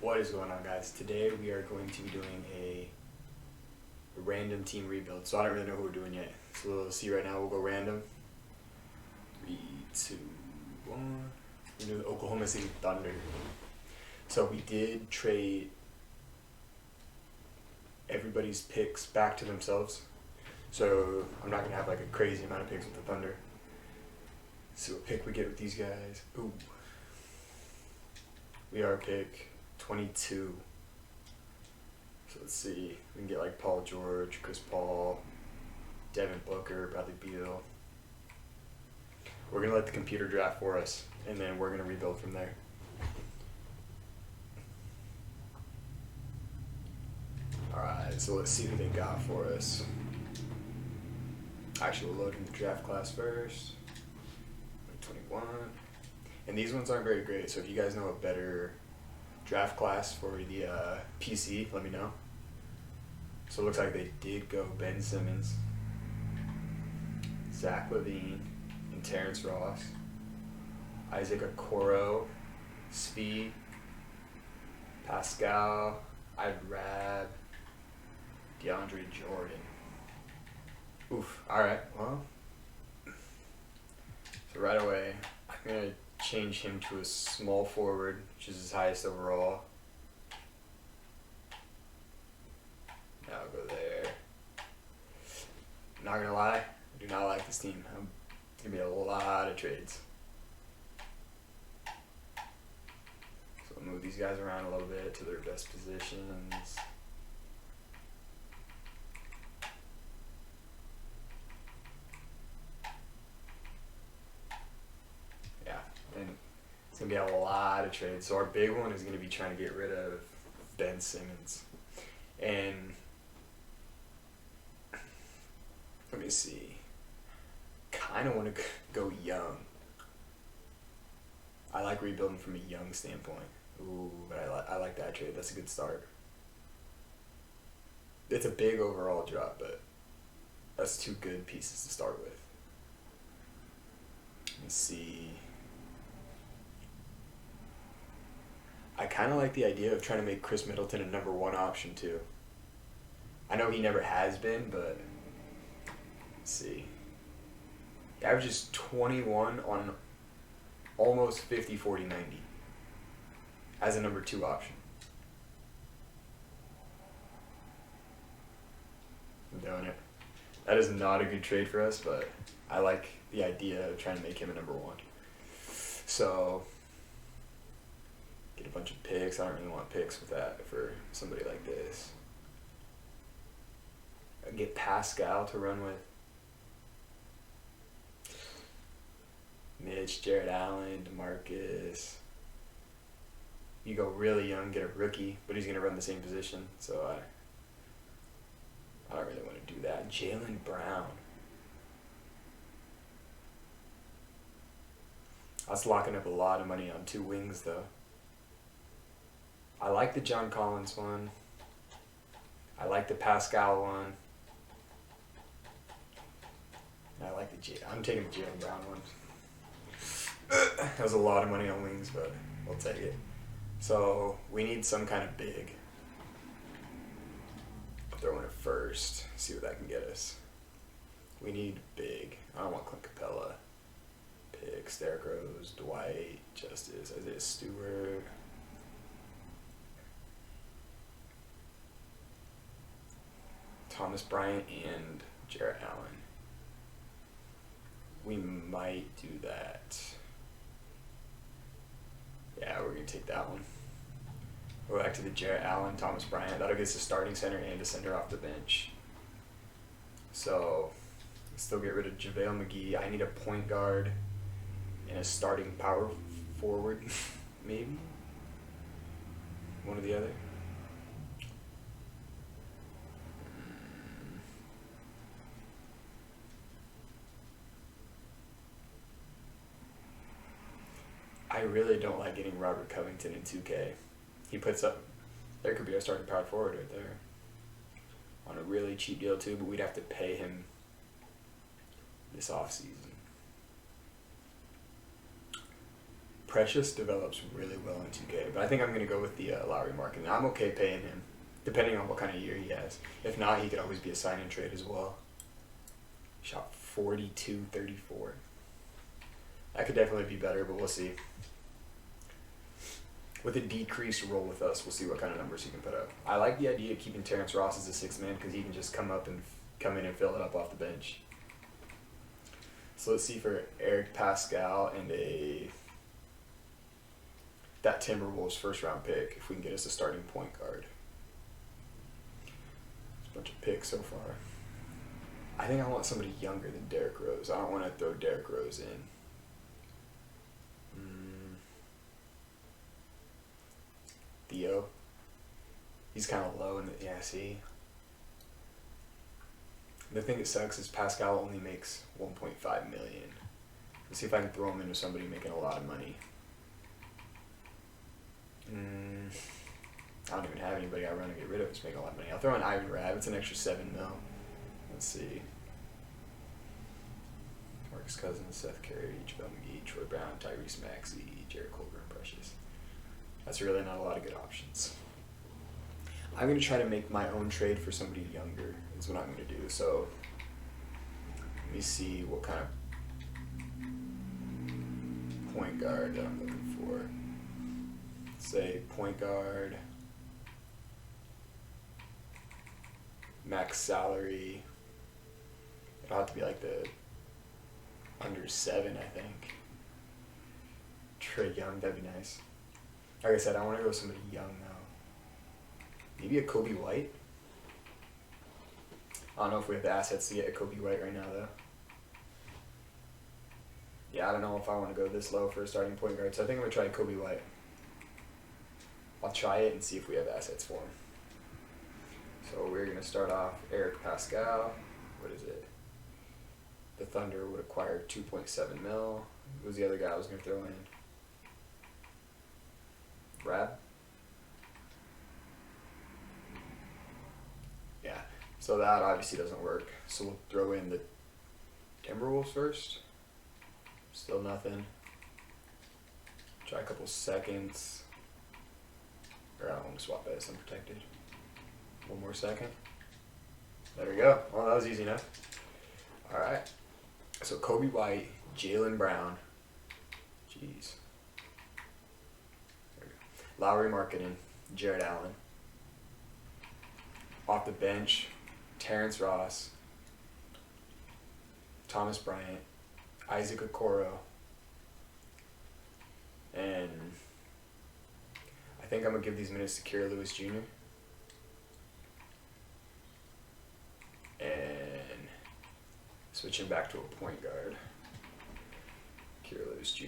What is going on, guys? Today we are going to be doing a random team rebuild. So I don't really know who we're doing yet. So we'll see right now. We'll go random. 3, 2, 1. We're doing the Oklahoma City Thunder. So we did trade everybody's picks back to themselves. So I'm not going to have like a crazy amount of picks with the Thunder. See what pick we get with these guys. Ooh. We are pick 22. So let's see. We can get like Paul George, Chris Paul, Devin Booker, Bradley Beal. We're going to let the computer draft for us, and then we're going to rebuild from there. Alright, so let's see who they got for us. Actually, we'll load in the draft class first. 21. And these ones aren't very great, so if you guys know a better draft class for the PC, let me know. So it looks like they did go Ben Simmons, Zach LaVine, and Terrence Ross, Isaac Okoro, Speed, Pascal, I'd DeAndre Jordan. Oof, alright, well. So right away, I'm going to change him to a small forward, which is his highest overall. Now I'll go there. I'm not going to lie, I do not like this team. It's going to be a lot of trades. So I'll move these guys around a little bit to their best positions. It's going to be a lot of trades. So our big one is going to be trying to get rid of Ben Simmons. And let me see. Kind of want to go young. I like rebuilding from a young standpoint. Ooh, but I like that trade. That's a good start. It's a big overall drop, but that's two good pieces to start with. Let me see. I kind of like the idea of trying to make Kris Middleton a number one option too. I know he never has been, but let's see. He averages 21 on almost 50, 40, 90 as a number two option. I'm doing it. That is not a good trade for us, but I like the idea of trying to make him a number one. So get a bunch of picks. I don't really want picks with that for somebody like this. Get Pascal to run with. Mitch, Jared Allen, DeMarcus. You go really young, get a rookie, but he's going to run the same position, so I don't really want to do that. Jaylen Brown. That's locking up a lot of money on two wings, though. I like the John Collins one. I like the Pascal one. I like I'm taking the Jaylen Brown one. That was a lot of money on wings, but we'll take it. So we need some kind of big. Throw in it first. See what that can get us. We need big. I don't want Clint Capella. Picks, Derrick Rose, Dwight, Justice, Isaiah Stewart. Thomas Bryant and Jarrett Allen. We might do that. Yeah, we're going to take that one. Go back to the Jarrett Allen, Thomas Bryant. That'll get us a starting center and a center off the bench. So, still get rid of JaVale McGee. I need a point guard and a starting power forward, maybe? One or the other. I really don't like getting Robert Covington in 2K. He puts up, there could be our starting power forward right there. On a really cheap deal too, but we'd have to pay him this offseason. Precious develops really well in 2K, but I think I'm going to go with the Lowry market. And I'm okay paying him, depending on what kind of year he has. If not, he could always be a sign and trade as well. Shot 42-34. That could definitely be better, but we'll see. With a decreased role with us, we'll see what kind of numbers he can put up. I like the idea of keeping Terrence Ross as a sixth man because he can just come in and fill it up off the bench. So let's see for Eric Pascal and that Timberwolves first round pick if we can get us a starting point guard. There's a bunch of picks so far. I think I want somebody younger than Derrick Rose. I don't want to throw Derrick Rose in. Theo. He's kind of low in the see. The thing that sucks is Pascal only makes $1.5 million. Let's see if I can throw him into somebody making a lot of money. I don't even have anybody I want to get rid of who's making a lot of money. I'll throw in Ivan Rabb. It's an extra $7 million. Let's see. Marcus Cousins, Seth Curry, JaVale McGee, Troy Brown, Tyrese Maxey, Jared Culver, and Precious. That's really not a lot of good options. I'm going to try to make my own trade for somebody younger is what I'm going to do. So let me see what kind of point guard that I'm looking for. Say point guard, max salary. It'll have to be like the under 7, I think. Trey Young, that'd be nice. Like I said, I want to go with somebody young though. Maybe a Kobe White. I don't know if we have the assets to get a Kobe White right now though. Yeah, I don't know if I want to go this low for a starting point guard, so I think I'm going to try Kobe White. I'll try it and see if we have assets for him. So we're going to start off Eric Pascal. What is it? The Thunder would acquire $2.7 million. Who's the other guy I was going to throw in? Rab? Yeah. So that obviously doesn't work. So we'll throw in the Timberwolves first. Still nothing. Try a couple seconds. Or I don't want to swap that as unprotected. One more second. There we go. Well, that was easy enough. All right. So Kobe White, Jaylen Brown. Jeez. There we go. Lowry Marketing, Jared Allen. Off the bench, Terrence Ross, Thomas Bryant, Isaac Okoro, and I think I'm going to give these minutes to Kira Lewis Jr. And switch him back to a point guard. Kira Lewis Jr.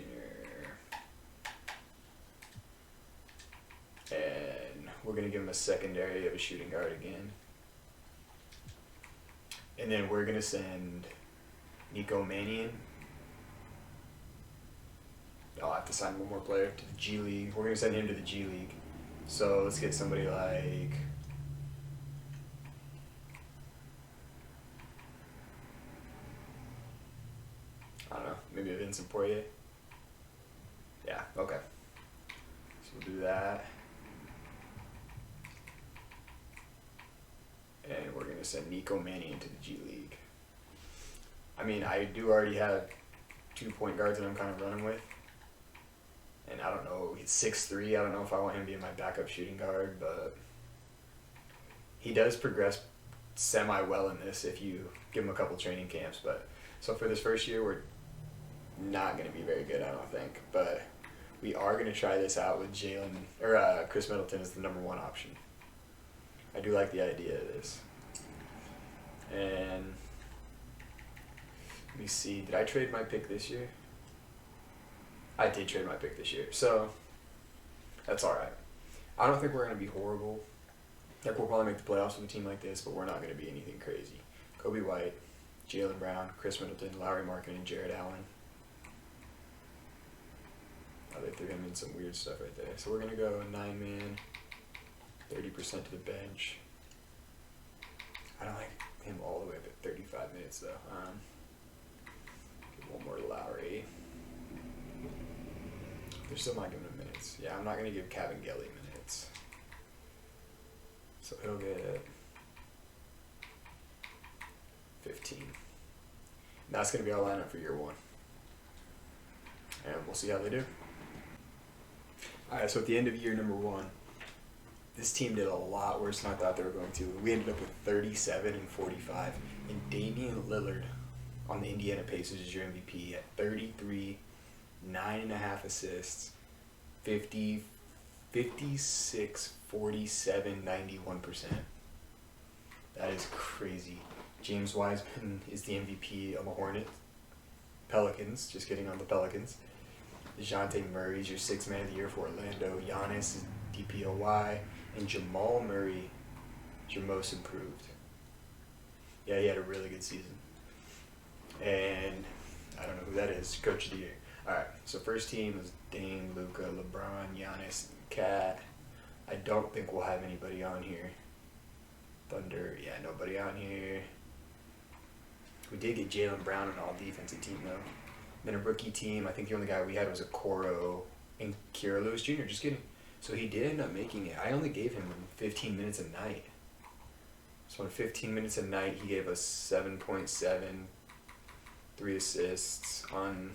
And we're going to give him a secondary of a shooting guard again. And then we're going to send Nico Mannion. I'll have to sign one more player to the G League. We're going to send him to the G League. So let's get somebody like... I don't know, maybe a Vincent Poirier? Yeah, okay. So we'll do that. And we're going to send Nico Mannion to the G League. I mean, I do already have 2 point guards that I'm kind of running with. And I don't know, he's 6'3". I don't know if I want him being my backup shooting guard, but he does progress semi-well in this if you give him a couple training camps. But so for this first year, we're not going to be very good, I don't think. But we are going to try this out with Kris Middleton as the number 1 option. I do like the idea of this. And let me see, did I trade my pick this year? I did trade my pick this year, so that's all right. I don't think we're going to be horrible. Like, we'll probably make the playoffs with a team like this, but we're not going to be anything crazy. Kobe White, Jaylen Brown, Kris Middleton, Lowry Marketing, and Jared Allen. Oh, they threw him in some weird stuff right there. So we're going to go 9-man, 30% to the bench. I don't like him all the way up at 35 minutes, though. Give one more to Lowry. They're still not giving him minutes. Yeah, I'm not going to give Gelly minutes. So he'll get 15. And that's going to be our lineup for year one. And we'll see how they do. Alright, so at the end of year number one, this team did a lot worse than I thought they were going to. We ended up with 37 and 45. And Damian Lillard on the Indiana Pacers is your MVP at 33, 9.5 assists, 50, 56, 47, 91%. That is crazy. James Wiseman is the MVP of the Hornets. Pelicans, just kidding, on the Pelicans. DeJounte Murray's your sixth man of the year for Orlando. Giannis is DPOY. And Jamal Murray is your most improved. Yeah, he had a really good season. And I don't know who that is. Coach of the year. Alright, so first team is Dame, Luka, LeBron, Giannis, Cat. I don't think we'll have anybody on here. Thunder, yeah, nobody on here. We did get Jaylen Brown on all defensive team though. Then a rookie team, I think the only guy we had was Okoro and Kira Lewis Jr. Just kidding. So he did end up making it. I only gave him 15 minutes a night. So in 15 minutes a night, he gave us 7.7, 3 assists on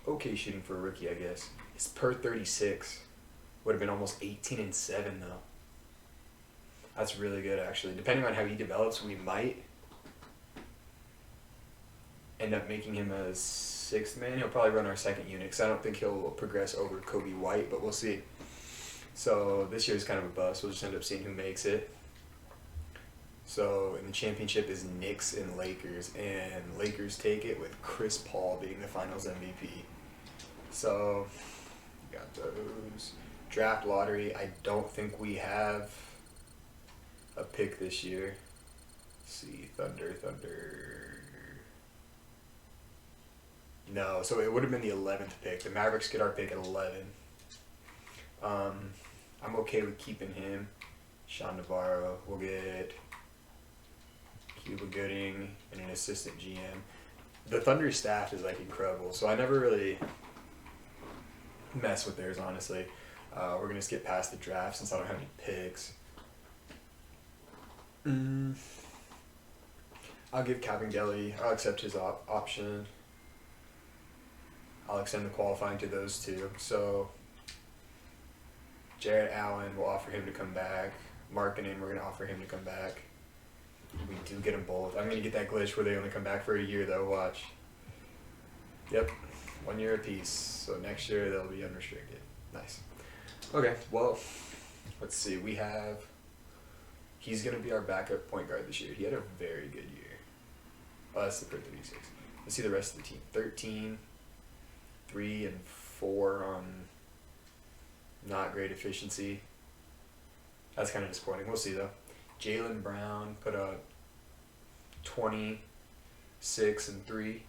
okay shooting for a rookie, I guess. His per 36 would have been almost 18 and 7 though. That's really good actually. Depending on how he develops, we might end up making him a sixth man. He'll probably run our second unit because I don't think he'll progress over Kobe White, but we'll see. So this year is kind of a bust. We'll just end up seeing who makes it. So in the championship is Knicks and Lakers, and Lakers take it with Chris Paul being the Finals MVP. So got those. Draft lottery. I don't think we have a pick this year. Let's see, Thunder. No, so it would have been the 11th pick. The Mavericks get our pick at 11. I'm okay with keeping him. Sean Navarro. We'll get Cuba Gooding and an assistant GM. The Thunder staff is like incredible, so I never really mess with theirs, honestly. We're going to skip past the draft since I don't have any picks. I'll give Gelly. I'll accept his option. I'll extend the qualifying to those two. So Jarrett Allen, we'll offer him to come back. Markkanen, we're going to offer him to come back. We do get them both. I'm going to get that glitch where they only come back for a year, though. Watch. Yep. 1 year apiece. So next year, they'll be unrestricted. Nice. Okay, well, let's see. We have... He's going to be our backup point guard this year. He had a very good year. Oh, that's the per 36. Let's see the rest of the team. 13, 3, and 4 on not great efficiency. That's kind of disappointing. We'll see, though. Jaylen Brown put up 26 and 3,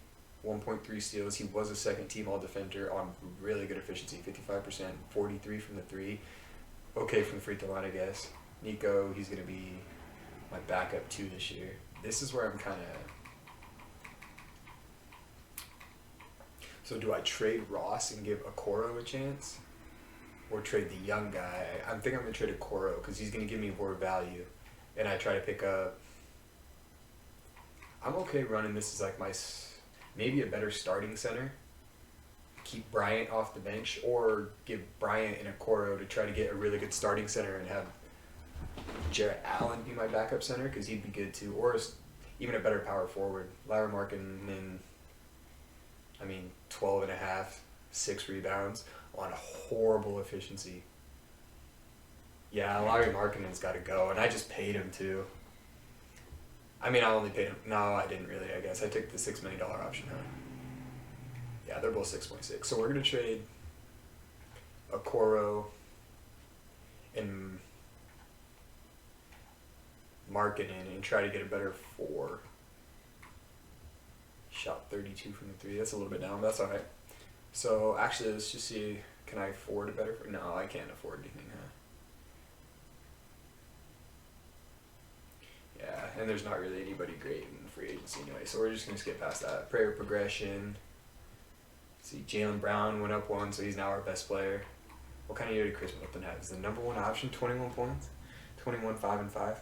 1.3 steals. He was a second-team all-defender on really good efficiency, 55%, 43 from the 3. Okay from the free throw line, I guess. Nico, he's going to be my backup 2 this year. This is where I'm kind of... So do I trade Ross and give Okoro a chance? Or trade the young guy? I think I'm going to trade Okoro because he's going to give me more value. And I try to pick up... I'm okay running this as like my... Maybe a better starting center. Keep Bryant off the bench. Or give Bryant and Okoro to try to get a really good starting center and have Jarrett Allen be my backup center because he'd be good too. Or even a better power forward. Larry Markkanen, 12 and a half, 6 rebounds on horrible efficiency. Yeah, Larry Markkanen's got to go, and I just paid him too. I only paid him. No, I didn't really, I guess. I took the $6 million option, huh? Yeah, they're both 6.6. So we're going to trade Okoro and Markkanen and try to get a better 4. Shot 32 from the 3. That's a little bit down, but that's all right. So actually, let's just see. Can I afford a better? No, I can't afford anything, huh? Yeah, and there's not really anybody great in free agency anyway, so we're just gonna skip past that. Prayer progression. See, Jaylen Brown went up one, so he's now our best player. What kind of year did Kris Middleton have? Is the number one option 21 points? 21, 5, and 5?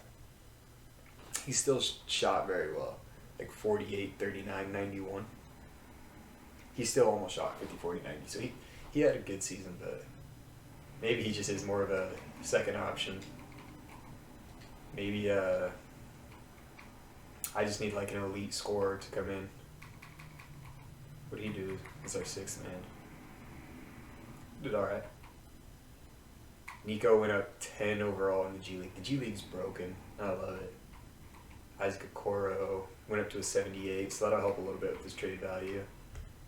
He still shot very well. Like 48, 39, 91. He still almost shot 50, 40, 90. So he had a good season, but maybe he just is more of a second option. Maybe I just need like an elite scorer to come in. What did he do? He's our sixth man. Did alright. Nico went up 10 overall in the G League. The G League's broken. I love it. Isaac Okoro went up to a 78, so that'll help a little bit with his trade value.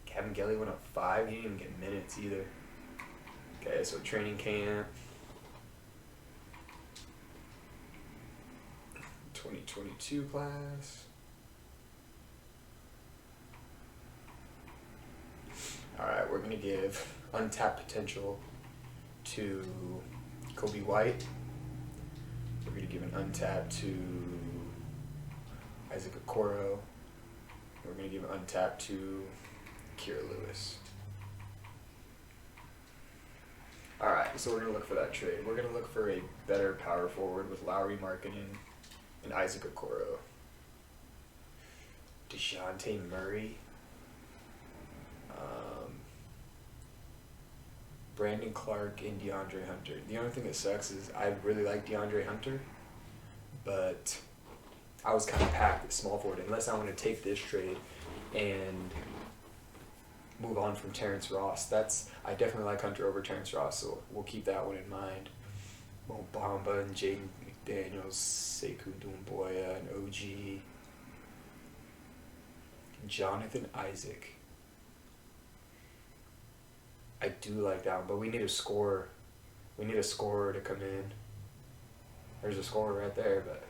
Kevin Gelly went up 5. He didn't even get minutes either. Okay, so training camp. 2022 class. Alright, we're going to give untapped potential to Kobe White. We're going to give an untapped to Isaac Okoro. We're going to give an untapped to Kira Lewis. Alright, so we're going to look for that trade. We're going to look for a better power forward with Lowry Markkanen and Isaac Okoro. DeJounte Murray. Brandon Clark and DeAndre Hunter. The only thing that sucks is I really like DeAndre Hunter, but I was kind of packed at small forward. Unless I want to take this trade and move on from Terrence Ross. I definitely like Hunter over Terrence Ross, so we'll keep that one in mind. Mo Bamba and Jaden McDaniels, Sekou Doumbouya and OG. Jonathan Isaac. I do like that one, but we need a scorer. We need a scorer to come in. There's a scorer right there, but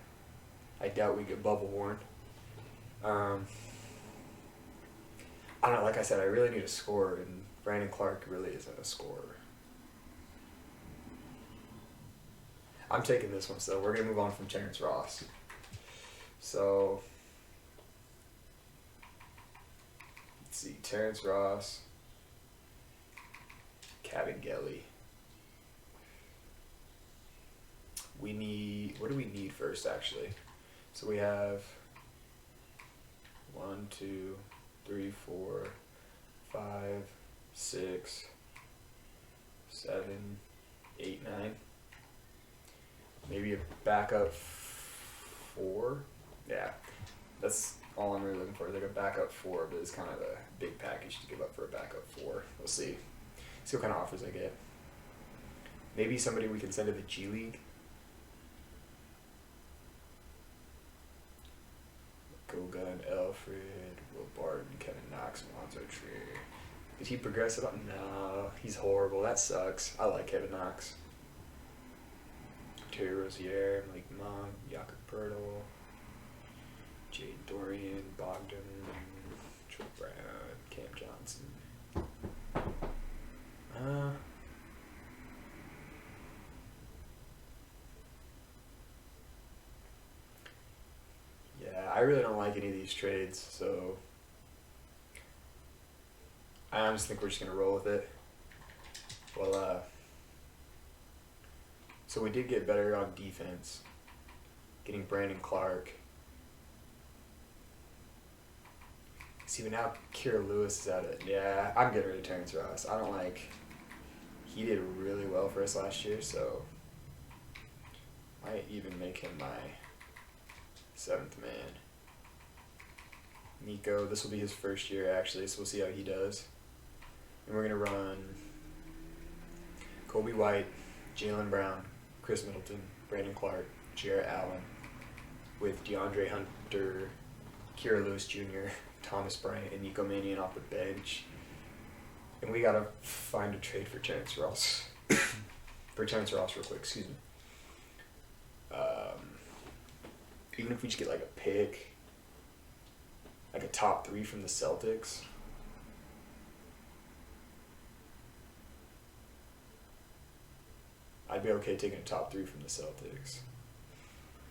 I doubt we get bubble worn. I don't know, like I said, I really need a scorer, and Brandon Clark really isn't a scorer. I'm taking this one, so we're going to move on from Terrence Ross. So, let's see, Terrence Ross, Gelly. What do we need first, actually? So we have 1, 2, 3, 4, 5, 6, 7, 8, 9. Maybe a backup 4. Yeah, that's all I'm really looking for. Like a backup 4, but it's kind of a big package to give up for a backup 4. We'll see. See what kind of offers I get. Maybe somebody we can send to the G League. Gogun, Alfred, Will Barton, Kevin Knox, Monzo Trier. Did he progress at all? No, he's horrible. That sucks. I like Kevin Knox. Terry Rozier, Malik Monk, Jakob Pertl, Jade Dorian, Bogdan, Troy Brown, Cam Johnson. Yeah, I really don't like any of these trades, so I honestly think we're just going to roll with it. Well, so we did get better on defense, getting Brandon Clark. See, but now Kira Lewis is at it. Yeah, I'm getting rid of Terrence Ross. I don't like... He did really well for us last year, so might even make him my 7th man. Nico, this will be his first year actually, so we'll see how he does. And we're going to run Kobe White, Jaylen Brown, Kris Middleton, Brandon Clark, Jarrett Allen, with DeAndre Hunter, Kira Lewis Jr., Thomas Bryant, and Nico Mannion off the bench. And we gotta find a trade for Terrence Ross. For Terrence Ross real quick, excuse me. Even if we just get like a pick, like a top 3 from the Celtics. I'd be okay taking a top 3 from the Celtics.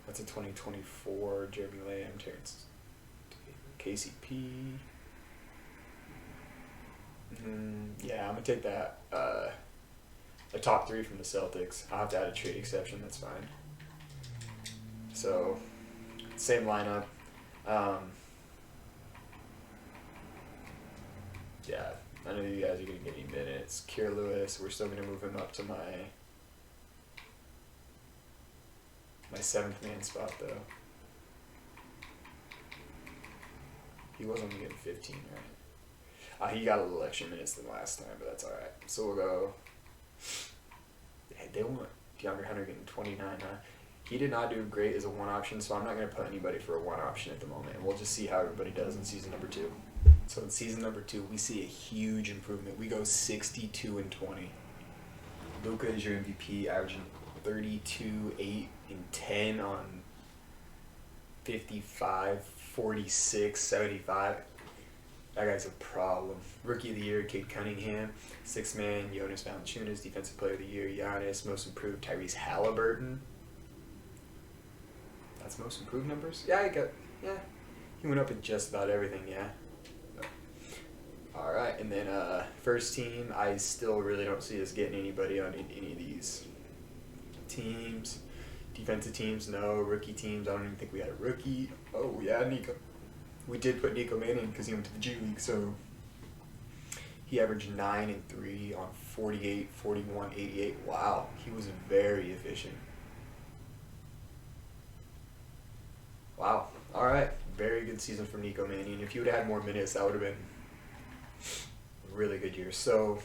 That's a 2024 Jeremy Lamb, Terrence KCP. Yeah, I'm gonna take that. A top three from the Celtics. I'll have to add a trade exception. That's fine. So, same lineup. Um, yeah, none of you guys are gonna get any minutes. Kira Lewis, we're still gonna move him up to my seventh man spot though. He was only getting 15, right? He got a little extra minutes than last time, but that's all right. So we'll go. Hey, they want DeAndre Hunter getting 29, huh? He did not do great as a one option, so I'm not going to put anybody for a one option at the moment. And we'll just see how everybody does in season number 2. So in season number 2, we see a huge improvement. We go 62-20. Luka is your MVP, averaging 32, 8, and 10 on 55, 46, 75. That guy's a problem. Rookie of the Year, Cade Cunningham. Sixth man, Jonas Valanciunas. Defensive Player of the Year, Giannis. Most Improved, Tyrese Halliburton. That's most improved numbers? Yeah, he went up in just about everything, yeah. Alright, and then first team, I still really don't see us getting anybody on any of these teams. Defensive teams, no. Rookie teams, I don't even think we had a rookie. Oh, yeah, Nico. We did put Nico Manning because he went to the G League, so he averaged 9 and 3 on 48, 41, 88. Wow, he was very efficient. Wow. All right. Very good season from Nico Manning. If you would have had more minutes, that would have been a really good year. So,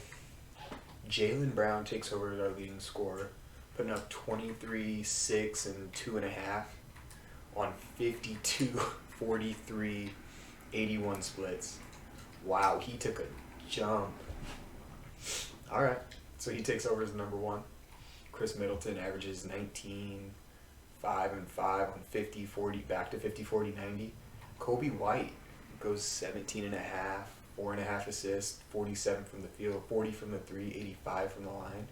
Jaylen Brown takes over as our leading scorer, putting up 23, 6, and 2.5 on 52, 43, 81 splits. Wow, he took a jump. All right. So he takes over as number 1. Chris Middleton averages 19, 5 and 5 on 50, 40, back to 50, 40, 90. Kobe White goes 17 and a half, 4.5 assists, 47 from the field, 40 from the 3, 85 from the line.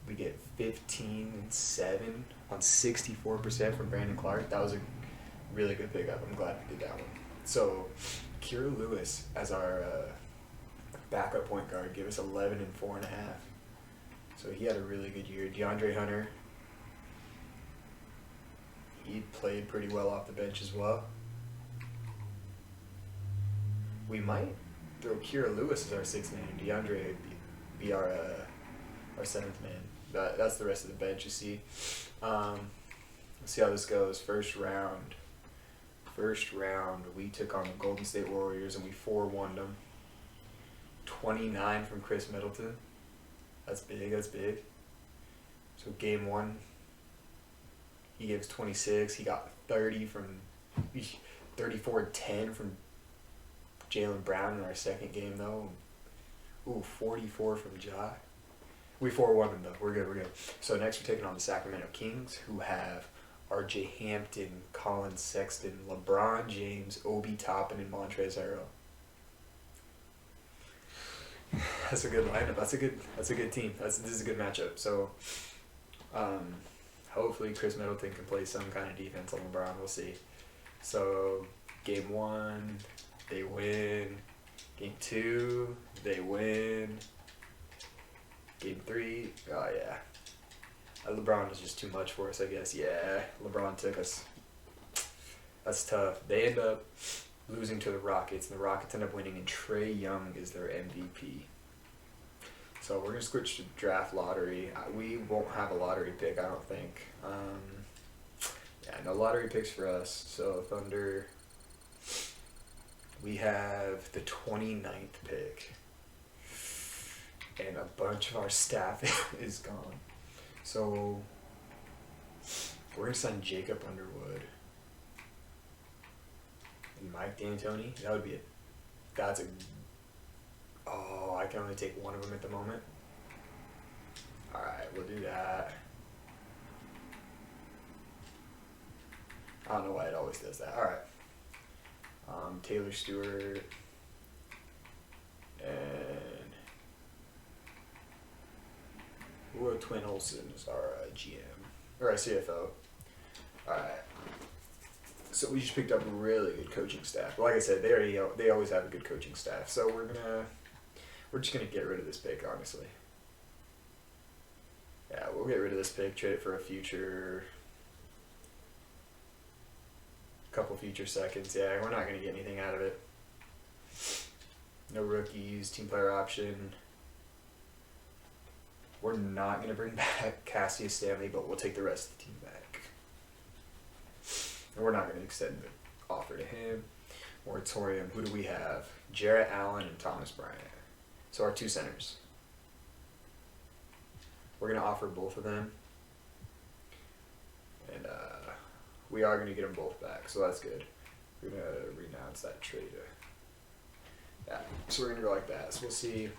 We get 15 and 7 on 64% from Brandon Clark. That was a really good pickup. I'm glad we did that one. So, Kira Lewis as our backup point guard gave us 11 and 4.5. So he had a really good year. DeAndre Hunter, he played pretty well off the bench as well. We might throw Kira Lewis as our 6th man and DeAndre be our 7th man. That's the rest of the bench, you see. Let's see how this goes. First round, we took on the Golden State Warriors and we 4-1'd them. 29 from Chris Middleton. That's big. So game 1, he gives 26. He got 30 from 34-10 from Jaylen Brown in our second game though. Ooh, 44 from Ja. We 4-1 them though. We're good. So next we're taking on the Sacramento Kings, who have R.J. Hampton, Colin Sexton, LeBron James, Obi Toppin, and Montrezl Harrell. That's a good lineup. That's a good team. This is a good matchup. So, hopefully Chris Middleton can play some kind of defense on LeBron. We'll see. So, game 1, they win. Game 2, they win. Game 3, oh yeah. LeBron was just too much for us, I guess. Yeah, LeBron took us. That's tough. They end up losing to the Rockets, and the Rockets end up winning, and Trae Young is their MVP. So we're going to switch to draft lottery. We won't have a lottery pick, I don't think. No lottery picks for us. So Thunder, we have the 29th pick, and a bunch of our staff is gone. So we're going to sign Jacob Underwood and Mike D'Antoni. That would be it. I can only take one of them at the moment. Alright, we'll do that. I don't know why it always does that. Alright. Taylor Stewart and Twin Olsen is our GM or our CFO. Alright. So we just picked up a really good coaching staff. Well, like I said, they always have a good coaching staff. So we're gonna We're just going to get rid of this pick, honestly. Yeah, we'll get rid of this pick, trade it for a future... couple future seconds. Yeah, we're not going to get anything out of it. No rookies, team player option. We're not going to bring back Cassius Stanley, but we'll take the rest of the team back. And we're not going to extend the offer to him. Moratorium, who do we have? Jarrett Allen and Thomas Bryant. So our 2 centers. We're going to offer both of them. And we are going to get them both back, so that's good. We're going to renounce that trade. Yeah, so we're going to go like that. So we'll see.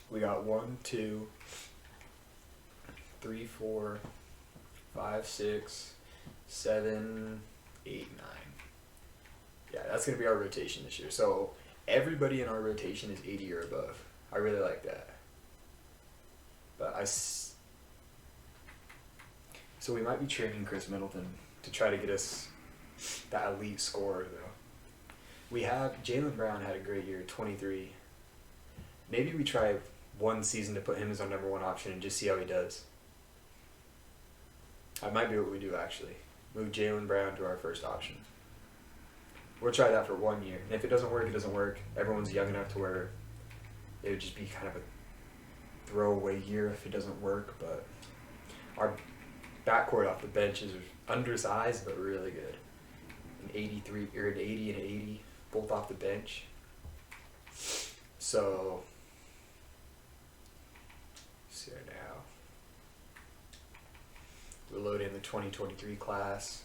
We got 1, 2, 3, 4, 5, 6, 7, 8, 9. Yeah, that's going to be our rotation this year. So everybody in our rotation is 80 or above. I really like that. But so we might be trading Kris Middleton to try to get us that elite scorer, though. We have Jaylen Brown had a great year, 23. Maybe we try one season to put him as our number 1 option and just see how he does. That might be what we do, actually. Move Jaylen Brown to our first option. We'll try that for 1 year. And if it doesn't work, it doesn't work. Everyone's young enough to where it would just be kind of a throwaway year if it doesn't work. But our backcourt off the bench is undersized but really good. An 83 or an 80 and an 80, both off the bench. So, see right now. We'll load in the 2023 class.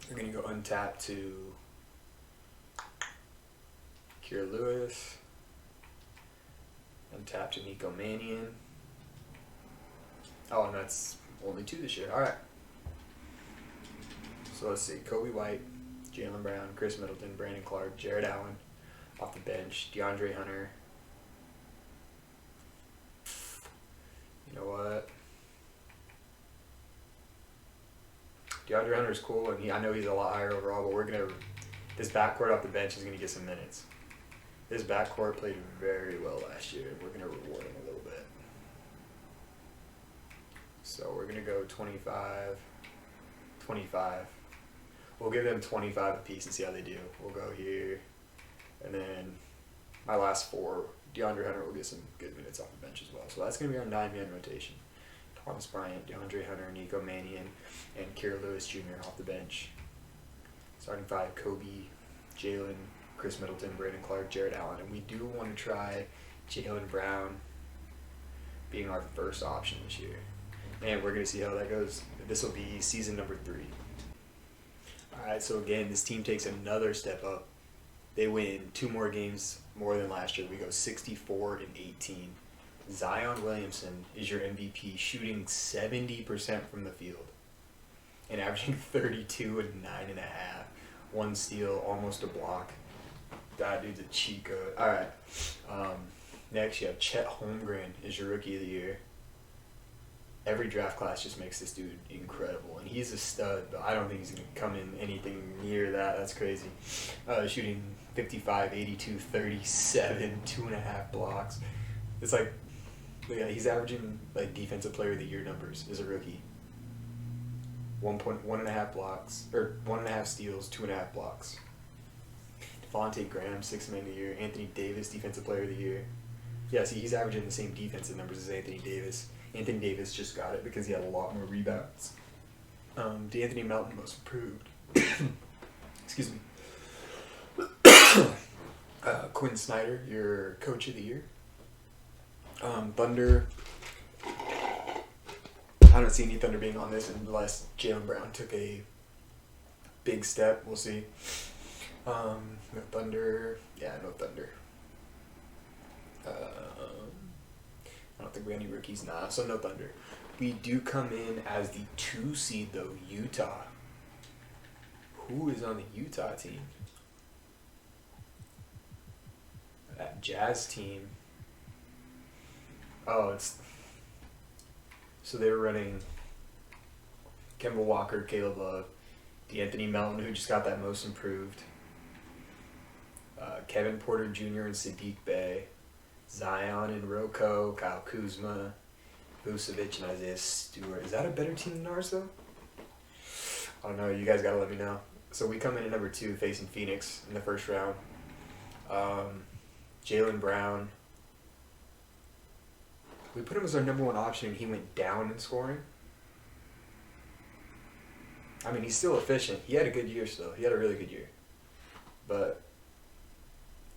We're gonna go untapped to Kier Lewis. Untapped to Nico Mannion. Oh, and that's only 2 this year. All right. So let's see. Kobe White, Jaylen Brown, Kris Middleton, Brandon Clark, Jarrett Allen off the bench, DeAndre Hunter. You know what? DeAndre Hunter is cool, and I know he's a lot higher overall, but this backcourt off the bench is going to get some minutes. This backcourt played very well last year, and we're going to reward him a little bit. So we're going to go 25, 25. We'll give them 25 apiece and see how they do. We'll go here. And then my last 4, DeAndre Hunter will get some good minutes off the bench as well. So that's going to be our 9-man rotation. Thomas Bryant, DeAndre Hunter, Nico Mannion, and Kier Lewis Jr. off the bench. Starting 5, Kobe, Jaylen, Kris Middleton, Brandon Clark, Jarrett Allen. And we do want to try Jaylen Brown being our first option this year. And we're going to see how that goes. This will be season number 3. Alright, so again, this team takes another step up. They win 2 more games more than last year. We go 64-18. Zion Williamson is your MVP, shooting 70% from the field and averaging 32 and 9.5. 1 steal, almost a block. That dude's a cheat code. Alright. Next, you have Chet Holmgren is your Rookie of the Year. Every draft class just makes this dude incredible. And he's a stud, but I don't think he's going to come in anything near that. That's crazy. Shooting 55, 82, 37, 2.5 blocks. It's like, yeah, he's averaging like Defensive Player of the Year numbers as a rookie. 1.5 blocks, or 1.5 steals, 2.5 blocks. Devontae Graham, 6th Man of the Year. Anthony Davis, Defensive Player of the Year. Yeah, see, he's averaging the same defensive numbers as Anthony Davis. Anthony Davis just got it because he had a lot more rebounds. D'Anthony Melton, most improved. Excuse me. Quinn Snyder, your Coach of the Year. Thunder. I don't see any Thunder being on this unless Jaylen Brown took a big step. We'll see. No Thunder. Yeah, no Thunder. I don't think we have any rookies. Nah, so no Thunder. We do come in as the 2 seed, though, Utah. Who is on the Utah team? That Jazz team. Oh, it's... So they were running Kemba Walker, Caleb Love, D'Anthony Melton, who just got that most improved. Kevin Porter Jr. and Sadiq Bey, Zion and Rocco, Kyle Kuzma, Vucevic and Isaiah Stewart. Is that a better team than ours, though? I don't know. You guys got to let me know. So we come in at number 2 facing Phoenix in the first round. Jaylen Brown. We put him as our number 1 option, and he went down in scoring. I mean, he's still efficient. He had a good year still. He had a really good year. But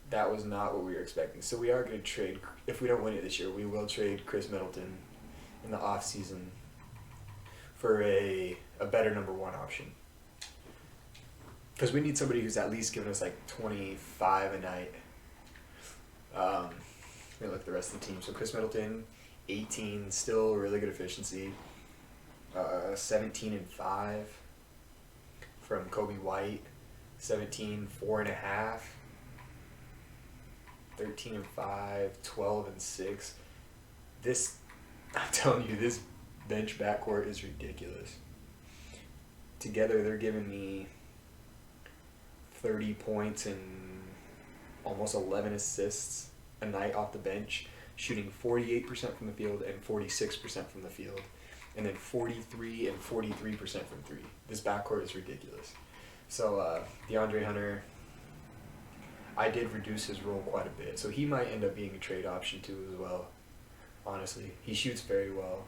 that was not what we were expecting. So we are going to trade. If we don't win it this year, we will trade Kris Middleton in the offseason for a better number 1 option. Because we need somebody who's at least giving us like 25 a night. Let me look at the rest of the team. So Kris Middleton, 18, still really good efficiency. 17 and 5 from Kobe White. 17, 4.5. 13 and 5, 12 and 6. This, I'm telling you, this bench backcourt is ridiculous. Together, they're giving me 30 points and almost 11 assists a night off the bench, shooting 48% from the field and 46% from the field, and then 43 and 43% from 3. This backcourt is ridiculous. So DeAndre Hunter, I did reduce his role quite a bit, so he might end up being a trade option too as well. Honestly, he shoots very well,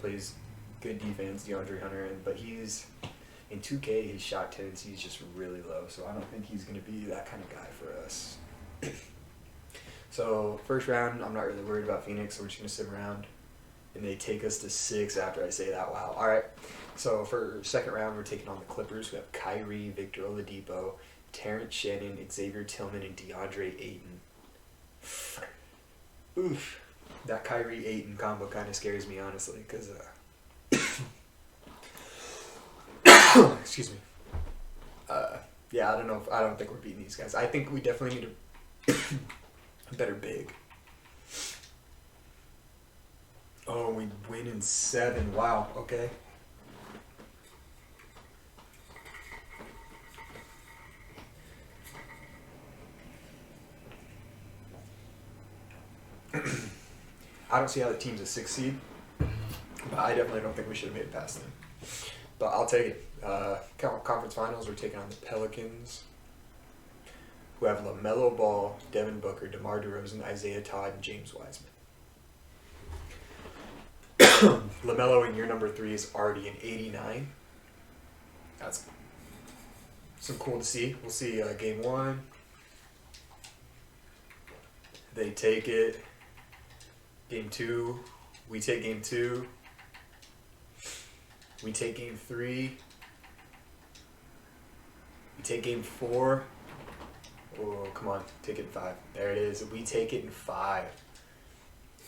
plays good defense, DeAndre Hunter, but he's in 2K. His shot tendency is just really low, so I don't think he's going to be that kind of guy for us. So first round, I'm not really worried about Phoenix, so we're just going to sit around, and they take us to 6 after I say that. Wow. All right. So for second round, we're taking on the Clippers. We have Kyrie, Victor Oladipo, Terrence Shannon, Xavier Tillman, and DeAndre Ayton. Oof. That Kyrie-Ayton combo kind of scares me, honestly, because excuse me. Yeah, I don't think we're beating these guys. I think we definitely need a better big. Oh, we win in 7. Wow. Okay. I don't see how the team's a 6 seed, but I definitely don't think we should have made it past them. But I'll take it. Conference finals, we're taking on the Pelicans, who have LaMelo Ball, Devin Booker, DeMar DeRozan, Isaiah Todd, and James Wiseman. LaMelo in year number 3 is already an 89. That's some cool to see. We'll see game 1. They take it. Game 2. We take game 2. We take game 3. We take game 4. Oh, come on. Take it in 5. There it is. We take it in 5.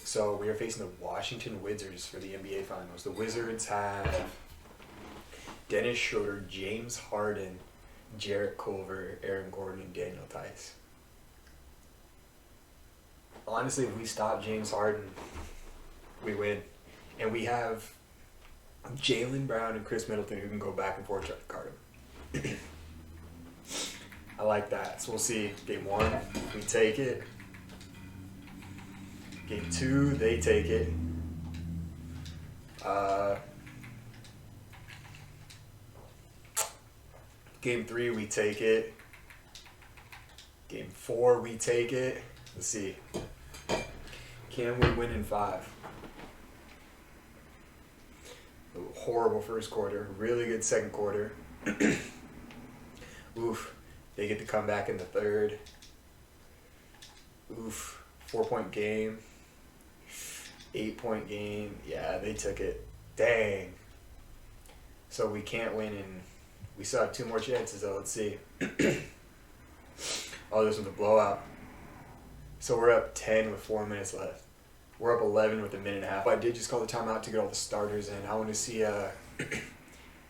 So we are facing the Washington Wizards for the NBA Finals. The Wizards have Dennis Schroeder, James Harden, Jarrett Culver, Aaron Gordon, and Daniel Tice. Honestly, if we stop James Harden, we win. And we have Jaylen Brown and Kris Middleton who can go back and forth trying to guard him. I like that. So we'll see. Game 1, we take it. Game 2, they take it. Game 3, we take it. Game 4, we take it. Let's see. Can we win in 5? A horrible first quarter. Really good second quarter. Oof. They get to come back in the third. Oof. 4-point game. 8-point game. Yeah, they took it. Dang. So we can't win, and we still have 2 more chances, though. Let's see. Oh, this one's a blowout. So we're up 10 with 4 minutes left. We're up 11 with a minute and a half. I did just call the timeout to get all the starters in. I want to see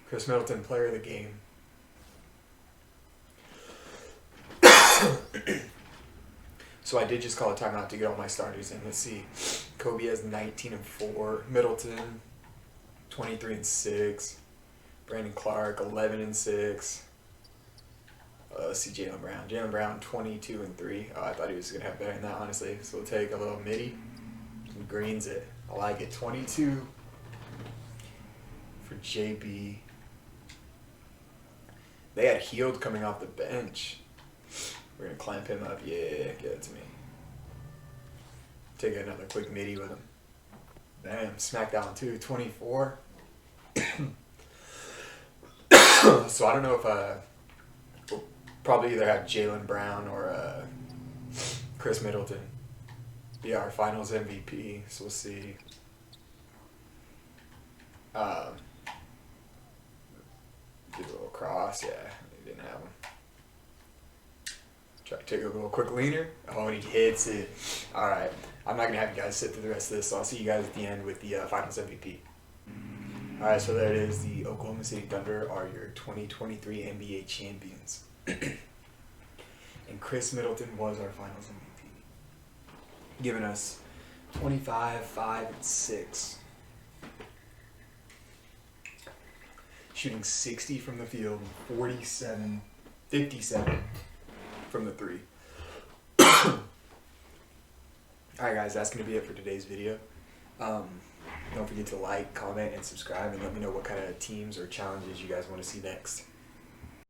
Kris Middleton, player of the game. So I did just call a timeout to get all my starters in. Let's see. Kobe has 19 and 4. Middleton, 23 and 6. Brandon Clark, 11 and 6. Let's see Jaylen Brown. Jaylen Brown, 22 and 3. Oh, I thought he was going to have better than that, honestly. So we'll take a little midi and greens it. I like it. 22 for JB. They had Healed coming off the bench. We're going to clamp him up. Yeah, give it to me. Take another quick midi with him. Bam, smack that one too. 24. So I don't know if we'll probably either have Jaylen Brown or Kris Middleton be our finals MVP. So we'll see. Do a little cross. Yeah, he didn't have him. Try to take a little quick leaner. Oh, and he hits it. All right. I'm not going to have you guys sit through the rest of this, so I'll see you guys at the end with the finals MVP. All right, so there it is. The Oklahoma City Thunder are your 2023 NBA champions. And Kris Middleton was our finals MVP, giving us 25, 5, and 6. Shooting 60 from the field, 57 from the 3. Alright guys, that's going to be it for today's video. Don't forget to like, comment, and subscribe, and let me know what kind of teams or challenges you guys want to see next.